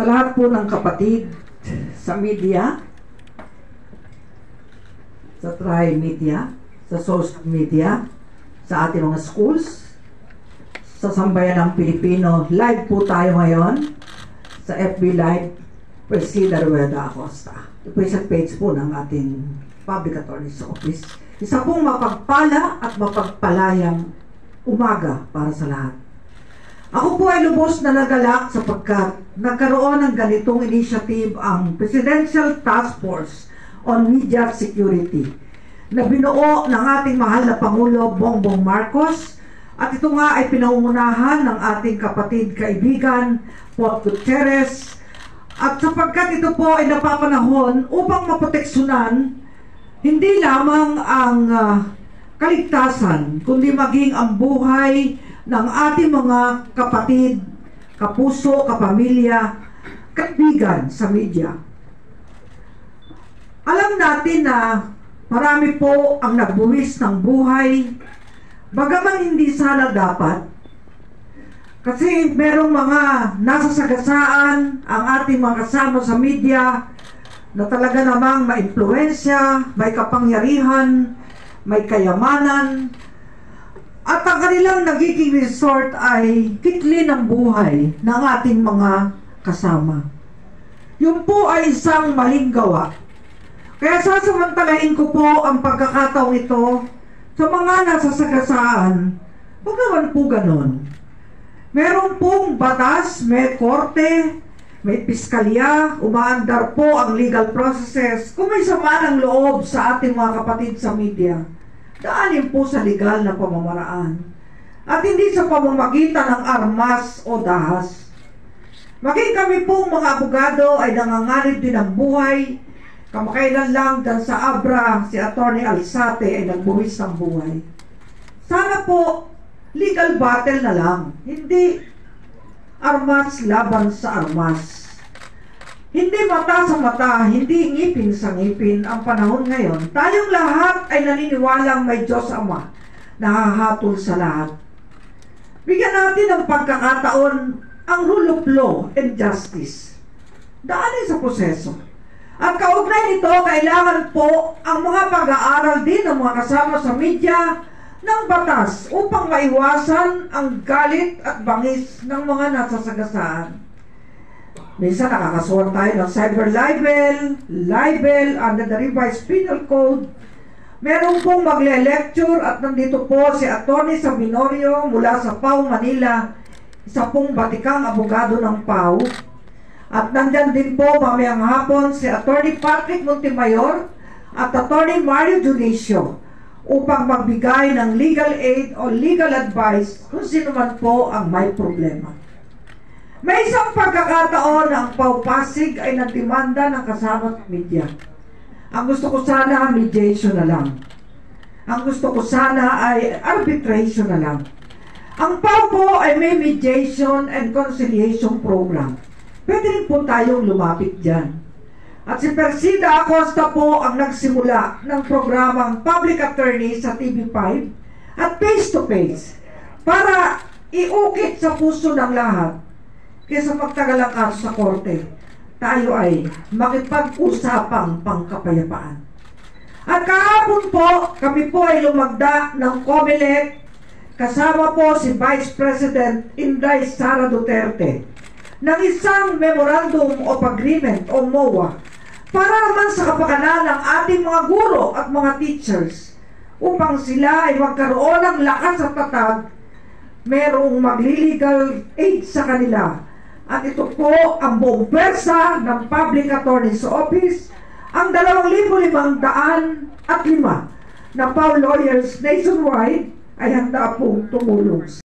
Sa lahat po ng kapatid sa media, sa tri-media, sa social media, sa ating mga schools, sa sambayan ng Pilipino, live po tayo ngayon sa FB Live, Presida Rueda Acosta. Ito po isang page po ng ating Public Attorney's Office. Isa pong mapagpala at mapagpalayang umaga para sa lahat. Ako po ay lubos na nagalak sapagkat nagkaroon ng ganitong initiative ang Presidential Task Force on Media Security na binuo ng ating mahal na Pangulo Bongbong Marcos, at ito nga ay pinangungunahan ng ating kapatid kaibigan Paul Gutierrez, at sapagkat ito po ay napapanahon upang maproteksyonan hindi lamang ang kaligtasan kundi maging ang buhay ng ating mga kapatid, kapuso, kapamilya, kaibigan sa media. Alam natin na marami po ang nagbuwis ng buhay, bagaman hindi sana dapat. Kasi merong mga nasasagasaan ang ating mga kasama sa media na talaga namang maimpluwensya, may kapangyarihan, may kayamanan, at ang kanilang nagiging resort ay kitli ng buhay ng ating mga kasama. Yun po ay isang maling gawa. Kaya sasamantalain ko po ang pagkakataong ito sa mga nasasagasaan. Huwag naman po ganon. Meron pong batas, may korte, may piskalya, umaandar po ang legal processes. Kung may sama ng loob sa ating mga kapatid sa media, daanin po sa legal na pamamaraan. At hindi sa pamamagitan ng armas o dahas. Maging kami pong mga abogado ay nanganganib din ng buhay. Kamakailan lang dyan sa Abra, si Atty. Alzate ay nagbuwis ng buhay. Sana po, legal battle na lang. Hindi armas laban sa armas. Hindi mata sa mata, hindi ngipin sa ngipin ang panahon ngayon. Tayong lahat ay naniniwalang may Diyos Ama na hahatol sa lahat. Bigyan natin ng pagkakataon ang rule of law and justice. Daanin sa proseso. At kaugnay nito, kailangan po ang mga pag-aaral din ng mga kasama sa media ng batas upang maiwasan ang galit at bangis ng mga nasasagasaan. Minsan nakakasuhan tayo ng cyber libel under the revised penal code. Meron pong magle-lecture at nandito po si Atty. Sabinorio mula sa PAO Manila, isa pong batikang abogado ng PAO. At nandyan din po mamayang hapon si Atty. Patrick Montemayor at Atty. Mario Junicio upang magbigay ng legal aid o legal advice kung sino man po ang may problema. May isang pagkakataon ang PAO Pasig ay nagdemanda ng kasama ng media. Ang gusto ko sana mediation na lang. Ang gusto ko sana ay arbitration na lang. Ang PAO po ay may mediation and conciliation program. Pwede rin po tayong lumapit dyan. At si Presida Acosta po ang nagsimula ng programang Public Attorney sa TV5 at face-to-face para iukit sa puso ng lahat kaysa magtagal ang kaso sa korte, tayo ay makipag-usapang pangkapayapaan. At kahapon po, kami po ay lumagda ng COMELEC, kasama po si Vice President Inday Sara Duterte, ng isang Memorandum of Agreement o MOA para naman sa kapakanan ng ating mga guro at mga teachers upang sila ay magkaroon ng lakas at tatag, merong magli-legal aid sa kanila. At ito po ang buong pwersa ng Public Attorney's Office, ang 2,505 na PAO lawyers nationwide ay handa pong tumulong.